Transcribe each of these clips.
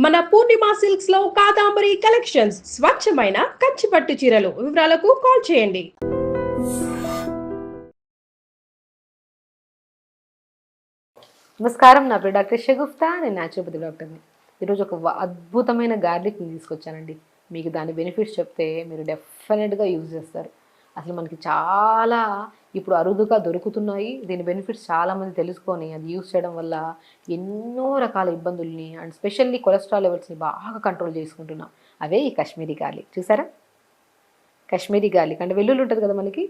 మన పూర్ణిమ సిల్క్స్ లో కాదాంబరి కలెక్షన్స్ స్వచ్ఛమైన కంచి పట్టు చీరలు. వివరాలకు కాల్ చేయండి. నమస్కారం, నా పేరు డాక్టర్ షగుఫ్తా. నేను న్యాచురోపతి డాక్టర్ని. ఈరోజు ఒక అద్భుతమైన గార్లిక్ని తీసుకొచ్చానండి. మీకు దాని బెనిఫిట్స్ చెప్తే మీరు డెఫినెట్గా యూజ్ చేస్తారు. అసలు మనకి చాలా ఇప్పుడు అరుదుగా దొరుకుతున్నాయి. దీని బెనిఫిట్స్ చాలామంది తెలుసుకొని అది యూజ్ చేయడం వల్ల ఎన్నో రకాల ఇబ్బందుల్ని అండ్ స్పెషల్లీ కొలెస్ట్రాల్ లెవెల్స్ని బాగా కంట్రోల్ చేసుకుంటున్నాం. అవే ఈ కాశ్మీరీ గార్లిక్. చూసారా, కాశ్మీరీ గార్లిక్ అంటే వెల్లుల్లి ఉంటుంది కదా మనకి.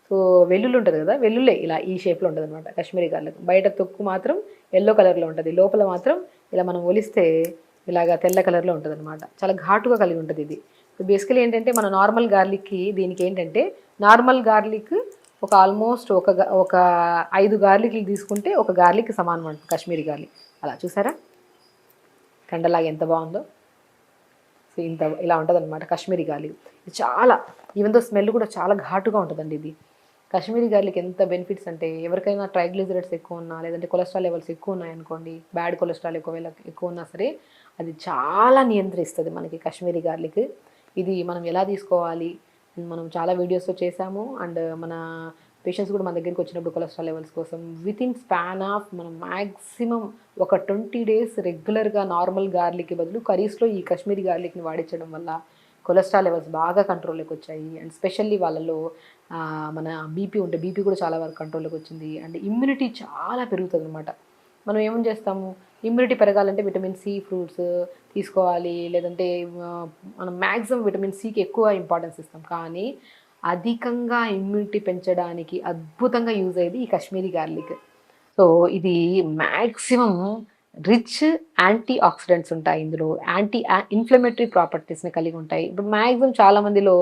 సో వెల్లుల్లి ఉంటుంది కదా, వెల్లుల్లే ఇలా ఈ షేప్లో ఉంటుంది అనమాట కాశ్మీరీ గార్లిక్. బయట తొక్కు మాత్రం ఎల్లో కలర్లో ఉంటుంది, లోపల మాత్రం ఇలా మనం ఒలిస్తే ఇలాగా తెల్ల కలర్లో ఉంటుంది అనమాట. చాలా ఘాటుగా కలిగి ఉంటుంది ఇది. సో బేసికలీ ఏంటంటే మన నార్మల్ గార్లిక్కి దీనికి ఏంటంటే నార్మల్ గార్లిక్ ఒక ఆల్మోస్ట్ ఒక 5 గార్లిక్లు తీసుకుంటే ఒక గార్లిక్ సమానం అంట కాశ్మీరీ గార్లిక్. అలా చూసారా కండలాగా ఎంత బాగుందో. సో ఇంత ఇలా ఉంటుంది అనమాట కాశ్మీరీ గార్లిక్. ఇది చాలా ఈవెన్ స్మెల్ కూడా చాలా ఘాటుగా ఉంటుందండి ఇది. కాశ్మీరీ గార్లిక్ ఎంత బెనిఫిట్స్ అంటే ఎవరికైనా ట్రైగ్లిజరైడ్స్ ఎక్కువ ఉన్నా లేదంటే కొలెస్ట్రాల్ లెవెల్స్ ఎక్కువ ఉన్నాయనుకోండి, బ్యాడ్ కొలెస్ట్రాల్ ఎక్కువ ఉన్నా సరే అది చాలా నియంత్రిస్తుంది మనకి కాశ్మీరీ గార్లిక్. ఇది మనం ఎలా తీసుకోవాలి మనం చాలా వీడియోస్లో చేసాము. అండ్ మన పేషెంట్స్ కూడా మన దగ్గరికి వచ్చినప్పుడు కొలెస్ట్రాల్ లెవెల్స్ కోసం విత్ ఇన్ స్పాన్ ఆఫ్ మనం మ్యాక్సిమం ఒక 20 days రెగ్యులర్గా నార్మల్ గార్లిక్కి బదులు కర్రీస్లో ఈ కాశ్మీరీ గార్లిక్ని వాడించడం వల్ల కొలెస్ట్రాల్ లెవెల్స్ బాగా కంట్రోల్లోకి వచ్చాయి. అండ్ స్పెషల్లీ వాళ్ళలో మన బీపీ ఉంటే బీపీ కూడా చాలా వరకు కంట్రోల్లోకి వచ్చింది. అండ్ ఇమ్యూనిటీ చాలా పెరుగుతుంది అనమాట. మనం ఏమని చేస్తాము, ఇమ్యూనిటీ పెరగాలంటే విటమిన్ సి ఫ్రూట్స్ తీసుకోవాలి, లేదంటే మనం మ్యాక్సిమం విటమిన్ సికి ఎక్కువ ఇంపార్టెన్స్ ఇస్తాం. కానీ అధికంగా ఇమ్యూనిటీ పెంచడానికి అద్భుతంగా యూజ్ అయ్యేది ఈ కాశ్మీరీ గార్లిక్. సో ఇది మ్యాక్సిమం రిచ్ యాంటీ ఆక్సిడెంట్స్ ఉంటాయి ఇందులో, యాంటీ ఇన్ఫ్లమేటరీ ప్రాపర్టీస్ని కలిగి ఉంటాయి. ఇప్పుడు మ్యాక్సిమం చాలామందిలో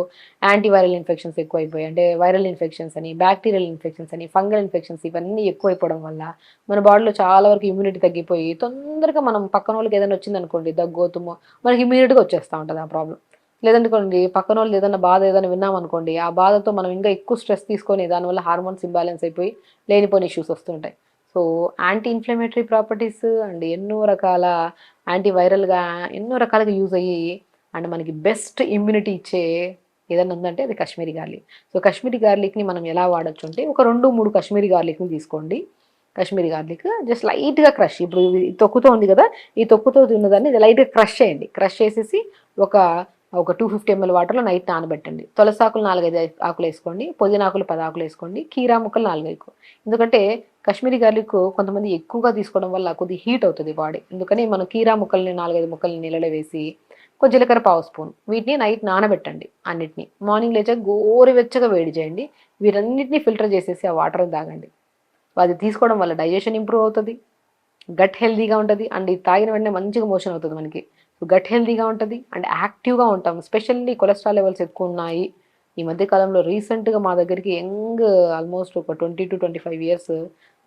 యాంటీవైరల్ ఇన్ఫెక్షన్స్ ఎక్కువైపోయాయి. అంటే వైరల్ ఇన్ఫెక్షన్స్ అని, బ్యాక్టీరియల్ ఇన్ఫెక్షన్స్ అని, ఫంగల్ ఇన్ఫెక్షన్స్ ఇవన్నీ ఎక్కువైపోవడం వల్ల మన బాడీలో చాలా వరకు ఇమ్యూనిటీ తగ్గిపోయి తొందరగా మనం పక్కన వాళ్ళకి ఏదైనా వచ్చిందనుకోండి, దగ్గోతుమో మనకి ఇమ్యూనిటీగా వచ్చేస్తూ ఉంటుంది ఆ ప్రాబ్లం. లేదనుకోండి పక్కన వాళ్ళు ఏదైనా బాధ ఏదైనా విన్నామనుకోండి, ఆ బాధతో మనం ఇంకా ఎక్కువ స్ట్రెస్ తీసుకొని దానివల్ల హార్మోన్స్ ఇంబ్యాలెన్స్ అయిపోయి లేనిపోని ఇష్యూస్ వస్తుంటాయి. So anti inflammatory properties and ఎన్నో రకాల యాంటీవైరల్గా ఎన్నో రకాలుగా యూజ్ అయ్యి అండ్ మనకి బెస్ట్ ఇమ్యూనిటీ ఇచ్చే ఏదైనా ఉందంటే అది కాశ్మీరీ గార్లిక్. సో కాశ్మీరీ గార్లిక్ని మనం ఎలా వాడచ్చు అంటే ఒక 2-3 కాశ్మీరీ గార్లిక్ని తీసుకోండి. కాశ్మీరీ గార్లిక్ జస్ట్ లైట్గా క్రష్, ఇప్పుడు ఈ తొక్కుతో ఉంది కదా, ఈ తొక్కుతో ఉన్నదాన్ని లైట్గా క్రష్ చేయండి. క్రష్ చేసేసి ఒక 250 ml వాటర్లో నైట్ నానబెట్టండి. తులసాకులు 4-5 ఆకులు వేసుకోండి, పుదీనాకులు 10 ఆకులు వేసుకోండి, కీరా ముక్కలు 4 వేసుకో. ఎందుకంటే కాశ్మీరీ గార్లిక్ కొంతమంది ఎక్కువగా తీసుకోవడం వల్ల కొద్దిగా హీట్ అవుతుంది బాడీ. అందుకని మనం కీరా ముక్కల్ని 4-5 ముక్కల్ని నీళ్ళలో వేసి కొంచెం జీలకర్ర 1/2 స్పూన్ వీటిని నైట్ నానబెట్టండి. అన్నిటిని మార్నింగ్ లేచాక గోరువెచ్చగా వేడి చేయండి. వీటన్నిటిని ఫిల్టర్ చేసేసి ఆ వాటర్ తాగండి. అది తీసుకోవడం వల్ల డైజెషన్ ఇంప్రూవ్ అవుతుంది, గట్ హెల్తీగా ఉంటుంది. అండ్ ఇది తాగిన వెంటనే మంచిగా మోషన్ అవుతుంది మనకి. గట్ హెల్తీగా ఉంటుంది అండ్ యాక్టివ్గా ఉంటాం. స్పెషల్లీ కొలెస్ట్రాల్ లెవెల్స్ ఎక్కువ ఉన్నాయి ఈ మధ్య కాలంలో. రీసెంట్గా మా దగ్గరికి యంగ్ ఆల్మోస్ట్ ఒక 20 to 25 years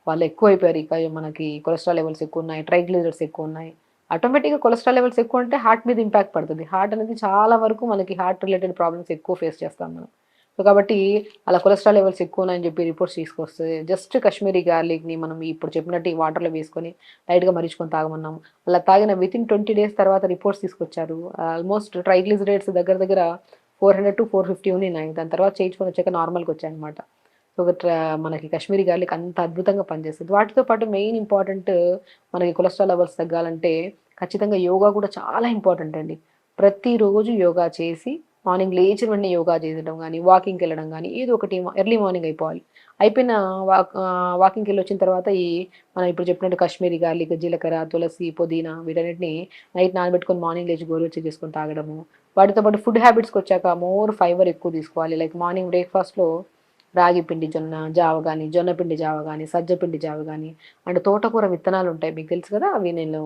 వాళ్ళు ఎక్కువ అయిపోయారు. ఇక మనకి కొలెస్ట్రాల్ లెవెల్స్ ఎక్కువ ఉన్నాయి, ట్రైగ్లిజరైడ్స్ ఎక్కువ ఉన్నాయి. ఆటోమేటిక్గా కొలెస్ట్రాల్ లెవెల్స్ ఎక్కువ ఉంటే హార్ట్ మీద ఇంపాక్ట్ పడుతుంది. హార్ట్ అనేది చాలా వరకు మనకి హార్ట్ రిలేటెడ్ ప్రాబ్లమ్స్ ఎక్కువ ఫేస్ చేస్తాం మనం. సో కాబట్టి అలా కొలెస్ట్రాల్ లెవెల్స్ ఎక్కువ ఉన్నాయని చెప్పి రిపోర్ట్స్ తీసుకొస్తే జస్ట్ కాశ్మీరీ గార్లిక్ని మనం ఇప్పుడు చెప్పినట్టు ఈ వాటర్లో వేసుకొని లైట్గా మరిచుకొని తాగమన్నాం. అలా తాగిన విత్ ఇన్ 20 days తర్వాత రిపోర్ట్స్ తీసుకొచ్చారు. ఆల్మోస్ట్ ట్రైగ్లిజరైడ్స్ దగ్గర 400 to 450 ఉన్నాయి. దాని తర్వాత చేయించుకొని వచ్చాక నార్మల్కి వచ్చాయన్నమాట. సో మనకి కాశ్మీరీ గార్లిక్ అంత అద్భుతంగా పనిచేస్తుంది. వాటితో పాటు మెయిన్ ఇంపార్టెంట్ మనకి కొలెస్ట్రాల్ లెవెల్స్ తగ్గాలంటే ఖచ్చితంగా యోగా కూడా చాలా ఇంపార్టెంట్ అండి. ప్రతిరోజు యోగా చేసి మార్నింగ్ లేచిన వెంటనే యోగా చేయడం కానీ, వాకింగ్కి వెళ్ళడం కానీ, ఏదో ఒకటి ఎర్లీ మార్నింగ్ అయిపోవాలి. అయిపోయిన వాకింగ్కి వెళ్ళి వచ్చిన తర్వాత మనం ఇప్పుడు చెప్పినట్టు కాశ్మీరీ గార్లిక్, జీలకర్ర, తులసి, పుదీనా వీటన్నిటిని నైట్ నానబెట్టుకొని మార్నింగ్ లేచి గోరువెచ్చగా చేసుకొని తాగడము. వాటితో పాటు ఫుడ్ హ్యాబిట్స్కి వచ్చాక మోర్ ఫైబర్ ఎక్కువ తీసుకోవాలి. లైక్ మార్నింగ్ బ్రేక్ఫాస్ట్లో రాగి పిండి జావ కానీ, జొన్న పిండి జావ కానీ, సజ్జ పిండి జావ కానీ, అండ్ తోటకూర విత్తనాలు ఉంటాయి మీకు తెలుసు కదా. అవి నేను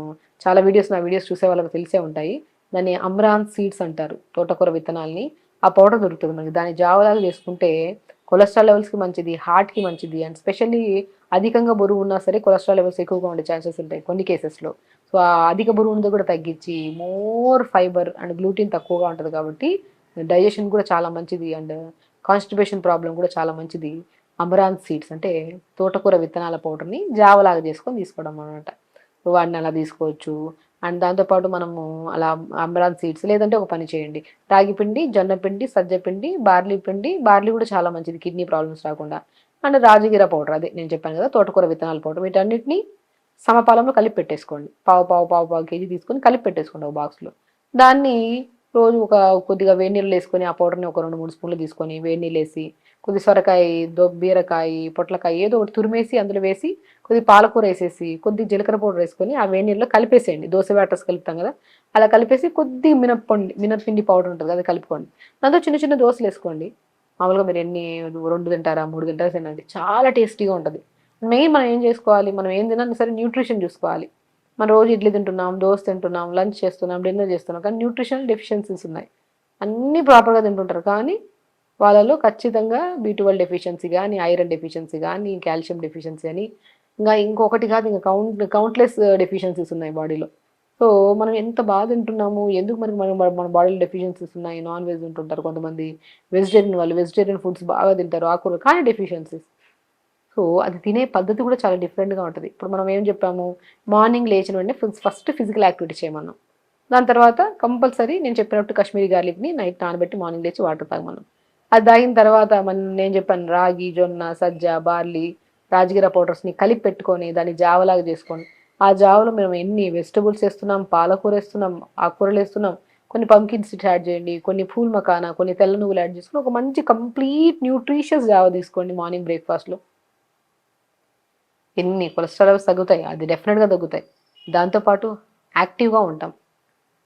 చాలా నా వీడియోస్ చూసే వాళ్ళకి తెలిసే ఉంటాయి. దాన్ని అమ్రాన్ సీడ్స్ అంటారు, తోటకూర విత్తనాలని. ఆ పౌడర్ దొరుకుతుంది మనకి. దాన్ని జావలాగా చేసుకుంటే కొలెస్ట్రాల్ లెవెల్స్కి మంచిది, హార్ట్కి మంచిది. అండ్ స్పెషల్లీ అధికంగా బరువు ఉన్నా సరే కొలెస్ట్రాల్ లెవెల్స్ ఎక్కువగా ఉండే ఛాన్సెస్ ఉంటాయి కొన్ని కేసెస్లో. సో ఆ అధిక బరువు ఉన్నది కూడా తగ్గించి మోర్ ఫైబర్ అండ్ గ్లూటిన్ తక్కువగా ఉంటుంది కాబట్టి డైజెషన్ కూడా చాలా మంచిది. అండ్ కాన్స్టిపేషన్ ప్రాబ్లం కూడా చాలా మంచిది. అమరాంత్ సీడ్స్ అంటే తోటకూర విత్తనాల పౌడర్ని జావలాగా చేసుకొని తీసుకోవడం అనమాట. వాడిని అలా తీసుకోవచ్చు. అండ్ దాంతోపాటు మనము అలా అమరాన్ సీడ్స్ లేదంటే ఒక పని చేయండి, రాగి పిండి, జొన్న పిండి, సజ్జ పిండి, బార్లీ పిండి, బార్లీ కూడా చాలా మంచిది కిడ్నీ ప్రాబ్లమ్స్ రాకుండా. అండ్ రాజగిర పౌడర్, అదే నేను చెప్పాను కదా తోటకూర విత్తనాల పౌడర్, వీటన్నిటిని సమపాలంలో కలిపి పెట్టేసుకోండి. పావు పావు పావు పావు కేజీ తీసుకొని కలిపి పెట్టేసుకోండి ఒక బాక్స్లో. దాన్ని రోజు కొద్దిగా వేడి నీళ్ళు వేసుకొని ఆ పౌడర్ని ఒక 2-3 స్పూన్లు తీసుకొని వేడి నీళ్ళు వేసి కొద్ది సొరకాయ, బీరకాయ, పొట్లకాయ ఏదో ఒకటి తురిమేసి అందులో వేసి కొద్ది పాలకూర వేసేసి కొద్ది జీలకర్ర పౌడర్ వేసుకొని ఆ వేడి నీళ్ళలో కలిపేసేయండి. దోశ బ్యాటర్స్ కలుపుతాం కదా అలా కలిపేసి కొద్ది మినపిండి పౌడర్ ఉంటుంది కదా, అది కలుపుకోండి. దాంతో చిన్న చిన్న దోశలు వేసుకోండి. మామూలుగా మీరు ఎన్ని 2 తింటారా 3 తింటారా తినండి, చాలా టేస్టీగా ఉంటుంది. మెయిన్ మనం ఏం చేసుకోవాలి, మనం ఏం తిన్నా సరే న్యూట్రిషన్ చూసుకోవాలి. మనం రోజు ఇడ్లీ తింటున్నాం, దోశ తింటున్నాం, లంచ్ చేస్తున్నాం, డిన్నర్ చేస్తున్నాం, కానీ న్యూట్రిషనల్ డెఫిషియన్సీస్ ఉన్నాయి. అన్నీ ప్రాపర్గా తింటుంటారు కానీ వాళ్ళలో ఖచ్చితంగా B12 డెఫిషియన్సీ కానీ, ఐరన్ డెఫిషియన్సీ కానీ, కాల్షియం డెఫిషియన్సీ అని ఇంకా ఇంకొకటి కాదు ఇంకా కౌంట్లెస్ డెఫిషియన్సీస్ ఉన్నాయి బాడీలో. సో మనం ఎంత బాగా తింటున్నాము, ఎందుకు మరి మన బాడీలో డెఫిషియన్సీస్ ఉన్నాయి. నాన్ వెజ్ తింటుంటారు కొంతమంది, వెజిటేరియన్ వాళ్ళు వెజిటేరియన్ ఫుడ్స్ బాగా తింటారు, ఆకుకూరలు, కానీ డెఫిషియన్సీస్. సో అది తినే పద్ధతి కూడా చాలా డిఫరెంట్గా ఉంటుంది. ఇప్పుడు మనం ఏం చెప్పాము, మార్నింగ్ లేచిన వెంటనే ఫస్ట్ ఫిజికల్ యాక్టివిటీ చేయమన్నాం. దాని తర్వాత కంపల్సరీ నేను చెప్పినట్టు కాశ్మీరీ గార్లిక్ని నైట్ నానబెట్టి మార్నింగ్ లేచి వాటర్ తాగమన్నాం. అది తాగిన తర్వాత నేను చెప్పాను రాగి, జొన్న, సజ్జ, బార్లీ, రాజగిర పౌడర్స్ని కలిపి పెట్టుకొని దాన్ని జావలాగా చేసుకొని ఆ జావలో మేము ఎన్ని వెజిటబుల్స్ వేస్తున్నాం, పాలకూర వేస్తున్నాం, ఆకుకూరలు వేస్తున్నాం, కొన్ని పంకిన్ సీడ్స్ యాడ్ చేయండి, కొన్ని పూల్ మకానా, కొన్ని తెల్ల నువ్వులు యాడ్ చేసుకుని ఒక మంచి కంప్లీట్ న్యూట్రిషియస్ జావ తీసుకోండి మార్నింగ్ బ్రేక్ఫాస్ట్లో. ఎన్ని కొలెస్ట్రాల్ లెవెల్స్ తగ్గుతాయి, అది డెఫినెట్గా తగ్గుతాయి. దాంతోపాటు యాక్టివ్గా ఉంటాం.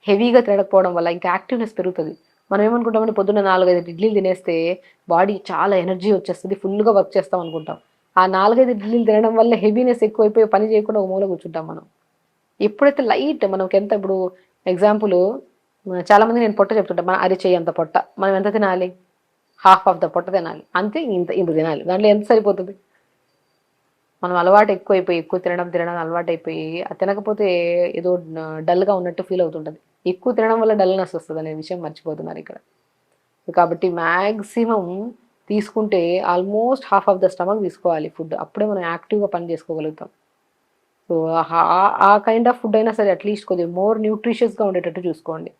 హెవీగా తినకపోవడం వల్ల ఇంకా యాక్టివ్నెస్ పెరుగుతుంది. మనం ఏమనుకుంటామంటే పొద్దున్న 4-5 ఇడ్లీలు తినేస్తే బాడీ చాలా ఎనర్జీ వచ్చేస్తుంది, ఫుల్గా వర్క్ చేస్తాం అనుకుంటాం. ఆ 4-5 ఇడ్లీలు తినడం వల్ల హెవీనెస్ ఎక్కువైపోయి పని చేయకుండా ఒక మూల కూర్చుంటాం మనం. ఎప్పుడైతే లైట్ మనకి ఎంత ఇప్పుడు ఎగ్జాంపుల్ చాలామంది నేను పొట్ట చెప్తుంటాను, మన అరిచేయి అంత పొట్ట మనం ఎంత తినాలి, హాఫ్ ఆఫ్ ద పొట్ట తినాలి అంతే, ఇంత ఇంత తినాలి, దాంట్లో ఎంత సరిపోతుంది. మనం అలవాటు ఎక్కువ తినడం తినడం అలవాటు అయిపోయి అది తినకపోతే ఏదో డల్గా ఉన్నట్టు ఫీల్ అవుతుంటుంది. ఎక్కువ తినడం వల్ల డల్నెస్ వస్తుంది అనే విషయం మర్చిపోతున్నారు ఇక్కడ. కాబట్టి మ్యాక్సిమం తీసుకుంటే almost half of the stomach తీసుకోవాలి ఫుడ్, అప్పుడే మనం యాక్టివ్గా పని చేసుకోగలుగుతాం. సో ఆ కైండ్ ఆఫ్ ఫుడ్ అయినా సరే అట్లీస్ట్ కొద్దిగా మోర్ న్యూట్రిషియస్గా ఉండేటట్టు చూసుకోండి.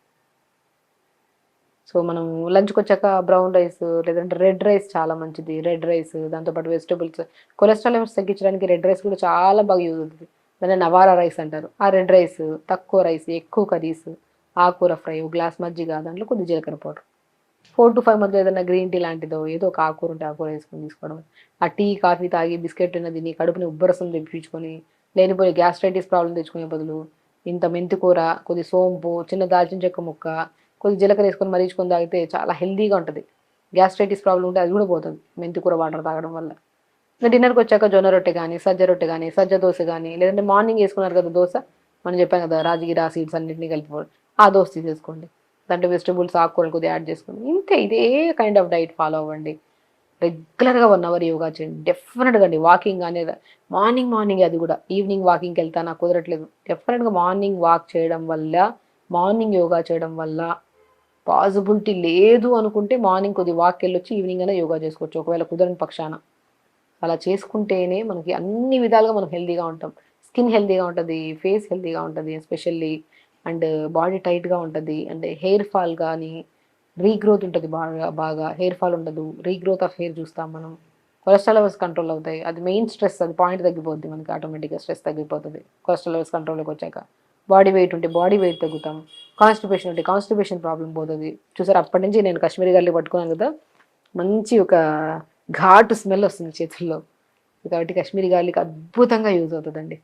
సో మనం లంచ్కి వచ్చాక బ్రౌన్ రైస్ లేదంటే రెడ్ రైస్ చాలా మంచిది. రెడ్ రైస్ దాంతోపాటు వెజిటబుల్స్, కొలెస్ట్రాల్ లెవెల్స్ తగ్గించడానికి రెడ్ రైస్ కూడా చాలా బాగా యూజ్ అవుతుంది. దాన్ని నవారా రైస్ అంటారు. ఆ రెడ్ రైస్ తక్కువ రైస్, ఎక్కువ కర్రీస్, ఆకుకూర ఫ్రై, ఒక గ్లాస్ మజ్జిగ, దాంట్లో కొద్ది జీలకర్ర పౌడర్, 4 to 5 మధ్య ఏదైనా గ్రీన్ టీ లాంటిదో ఏదో ఒక ఆకుకూర ఉంటే ఆకుకూర వేసుకొని తీసుకోవడం. ఆ టీ కాఫీ తాగి బిస్కెట్ తిని కడుపుని ఉబ్బరసం తెప్పించుకొని లేనిపోయి గ్యాస్ట్రైటిస్ ప్రాబ్లం తెచ్చుకునే బదులు ఇంత మెంతికూర, కొద్ది సోంపు, చిన్న దాల్చిన చెక్క ముక్క, కొద్ది జీలకర్ర వేసుకొని మరీచుకొని తాగితే చాలా హెల్దీగా ఉంటుంది. గ్యాస్ట్రైటిస్ ప్రాబ్లం ఉంటే అది కూడా పోతుంది మెంతికూర వాటర్ తాగడం వల్ల. ఇంకా డిన్నర్కి వచ్చాక జొన్న రొట్టె కానీ, సజ్జ రొట్టె కానీ, సజ్జ దోశ కానీ, లేదంటే మార్నింగ్ వేసుకున్నారు కదా దోశ, మనం చెప్పాం కదా రాజగిరా సీడ్స్ అన్నింటినీ కలిపి ఆ దోశ తీసేసుకోండి. దాంట్లో వెజిటబుల్స్ ఆకుకూరలు కొద్దిగా యాడ్ చేసుకోండి. ఇంతే, ఇదే కైండ్ ఆఫ్ డైట్ ఫాలో అవ్వండి. రెగ్యులర్గా 1 అవర్ యోగా చేయండి డెఫినెట్గా అండి. వాకింగ్ అనేది మార్నింగ్, అది కూడా ఈవినింగ్ వాకింగ్కి వెళ్తా నాకు కుదరట్లేదు, డెఫినెట్గా మార్నింగ్ వాక్ చేయడం వల్ల, మార్నింగ్ యోగా చేయడం వల్ల పాసిబిలిటీ లేదు అనుకుంటే మార్నింగ్ కొద్దిగా వాక్కి వెళ్ళొచ్చి ఈవినింగ్ అయినా యోగా చేసుకోవచ్చు ఒకవేళ కుదరని పక్షాన. అలా చేసుకుంటేనే మనకి అన్ని విధాలుగా మనం హెల్తీగా ఉంటాం. స్కిన్ హెల్తీగా ఉంటుంది, ఫేస్ హెల్తీగా ఉంటుంది ఎస్పెషల్లీ, అండ్ బాడీ టైట్గా ఉంటుంది, అండ్ హెయిర్ ఫాల్ కానీ రీగ్రోత్ ఉంటుంది, బాగా హెయిర్ ఫాల్ ఉండదు, రీగ్రోత్ ఆఫ్ హెయిర్ చూస్తాం మనం. కొలెస్ట్రాల్ లెవెల్స్ కంట్రోల్ అవుతాయి. అది మెయిన్ స్ట్రెస్, అది పాయింట్ తగ్గిపోద్ది మనకి, ఆటోమేటిక్గా స్ట్రెస్ తగ్గిపోతుంది కొలెస్ట్రాల్ లెవెల్స్ కంట్రోల్లోకి వచ్చాక. బాడీ వెయిట్ ఉంటే బాడీ వెయిట్ తగ్గుతాం, కాన్స్టిపేషన్ ఉంటే కాన్స్టిపేషన్ ప్రాబ్లం పోతుంది. చూసారు, అప్పటి నుంచి నేను కాశ్మీరీ గార్లిక్ పట్టుకున్నాను కదా, మంచి ఒక ఘాటు స్మెల్ వస్తుంది చేతుల్లో. కాబట్టి కాశ్మీరీ గార్లిక్ అద్భుతంగా యూజ్ అవుతుందండి.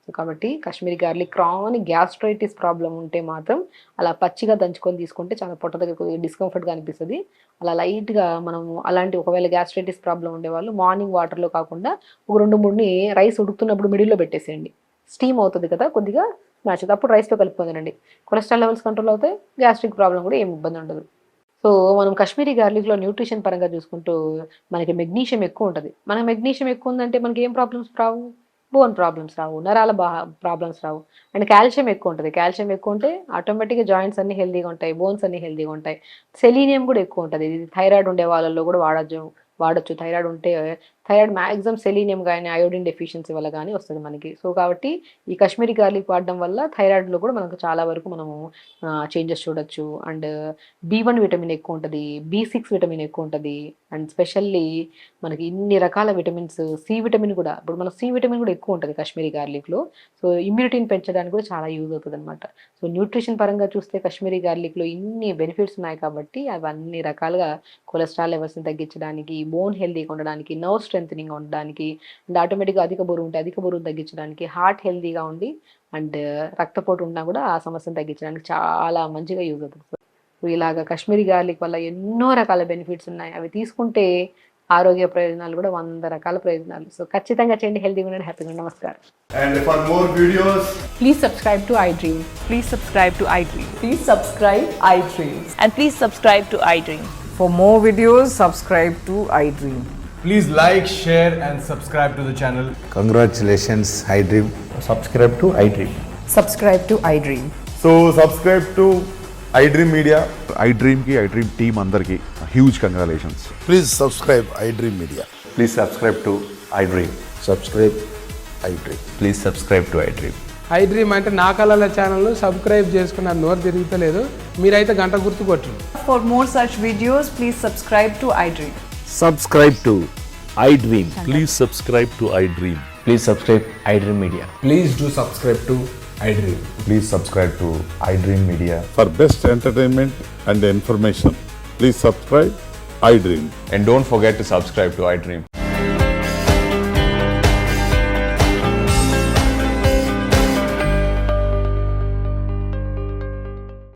సో కాబట్టి Kashmiri garlic chronic gastritis problem ఉంటే మాత్రం అలా పచ్చిగా దంచుకొని తీసుకుంటే చాలా పొట్ట దగ్గర కొద్దిగా డిస్కంఫర్ట్గా అనిపిస్తుంది. అలా లైట్గా మనము అలాంటి ఒకవేళ గ్యాస్ట్రైటిస్ ప్రాబ్లం ఉండేవాళ్ళు మార్నింగ్ వాటర్లో కాకుండా ఒక 2-3ని రైస్ ఉడుకుతున్నప్పుడు మిడిల్లో పెట్టేసేయండి. స్టీమ్ అవుతుంది కదా కొద్దిగా స్మాష్ అవుతుంది, అప్పుడు రైస్లో కలుపుకుందండి. కొలెస్ట్రాల్ లెవెల్స్ కంట్రోల్ అవుతాయి, గ్యాస్ట్రిక్ ప్రాబ్లం కూడా ఏమి ఇబ్బంది ఉండదు. సో మనం కాశ్మీరీ గార్లిక్లో న్యూట్రిషన్ పరంగా చూసుకుంటూ మనకి మెగ్నీషియం ఎక్కువ ఉంటుంది. మనకి మెగ్నీషియం ఎక్కువ ఉందంటే మనకి ఏం ప్రాబ్లమ్స్ రావు, బోన్ ప్రాబ్లమ్స్ రావు, నరాల ప్రాబ్లమ్స్ రావు. అండ్ కాల్షియం ఎక్కువ ఉంటుంది. కాల్షియం ఎక్కువ ఉంటే ఆటోమేటిక్గా జాయింట్స్ అన్ని హెల్దీగా ఉంటాయి, బోన్స్ అన్ని హెల్దీగా ఉంటాయి. సెలీనియం కూడా ఎక్కువ ఉంటుంది. ఇది థైరాయిడ్ ఉండే వాళ్ళల్లో కూడా వాడచ్చు. థైరాయిడ్ ఉంటే థైరాయిడ్ మ్యాక్సిమం సెలీనియం కానీ అయోడిన్ డెఫిషియన్సీ వల్ల కానీ వస్తుంది మనకి. సో కాబట్టి ఈ కాశ్మీరీ గార్లిక్ వాడడం వల్ల థైరాయిడ్లో కూడా మనకు చాలా వరకు మనము చేంజెస్ చూడొచ్చు. అండ్ B1 విటమిన్ ఎక్కువ ఉంటుంది, B6 విటమిన్ ఎక్కువ ఉంటుంది. అండ్ స్పెషల్లీ మనకి ఇన్ని రకాల విటమిన్స్, సి విటమిన్ కూడా, ఇప్పుడు మనకు సి విటమిన్ కూడా ఎక్కువ ఉంటుంది కాశ్మీరీ గార్లిక్లో. సో ఇమ్యూనిటీని పెంచడానికి కూడా చాలా యూజ్ అవుతుంది అనమాట. సో న్యూట్రిషన్ పరంగా చూస్తే కాశ్మీరీ గార్లిక్లో ఇన్ని బెనిఫిట్స్ ఉన్నాయి కాబట్టి అవి అన్ని రకాలుగా కొలెస్ట్రాల్ లెవెల్స్ని తగ్గించడానికి, బోన్ హెల్తీగా ఉండడానికి, నర్వ్ స్ట్రెంథనింగ్ ఉండడానికి, అండ్ ఆటోమేటిక్గా అధిక బరువు ఉంటే అధిక బరువు తగ్గించడానికి, హార్ట్ హెల్తీగా ఉండి అండ్ రక్తపోటు ఉన్నా కూడా ఆ సమస్యను తగ్గించడానికి చాలా మంచిగా యూజ్ అవుతుంది. సో ఇలాగ కాశ్మీరీ గార్లిక్ వల్ల ఎన్నో రకాల బెనిఫిట్స్ ఉన్నాయి. అవి తీసుకుంటే ఆరోగ్య ప్రయోజనాలు కూడా 100 రకాల ప్రయోజనాలు. సో ఖచ్చితంగా చేయండి, హెల్తీగా ఉండండి, హ్యాపీగా ఉండండి. నమస్కారం. And for more videos, Please subscribe to iDream. Please subscribe to iDream. Please subscribe iDream. And please subscribe to iDream. For more videos, subscribe to iDream. please like, share and subscribe to the channel. Congratulations, iDream. subscribe to iDream. Subscribe to iDream. So subscribe to iDream Media. iDream की iDream team अंदर की huge congratulations. Please subscribe iDream Media. Please subscribe to iDream. Subscribe iDream. Please subscribe to iDream. iDream అంటే నా కళల ఛానల్ను subscribe చేసుకున్న నోరు తిరుగుతలేదు, మీరైతే గంట గుర్తు కొట్టండి. For more such videos, please subscribe to iDream. Subscribe to iDream. Please subscribe to iDream. Please subscribe iDream Media. Please do subscribe to iDream. Please subscribe to iDream Media. For best entertainment and information, please subscribe iDream. And don't forget to subscribe to iDream.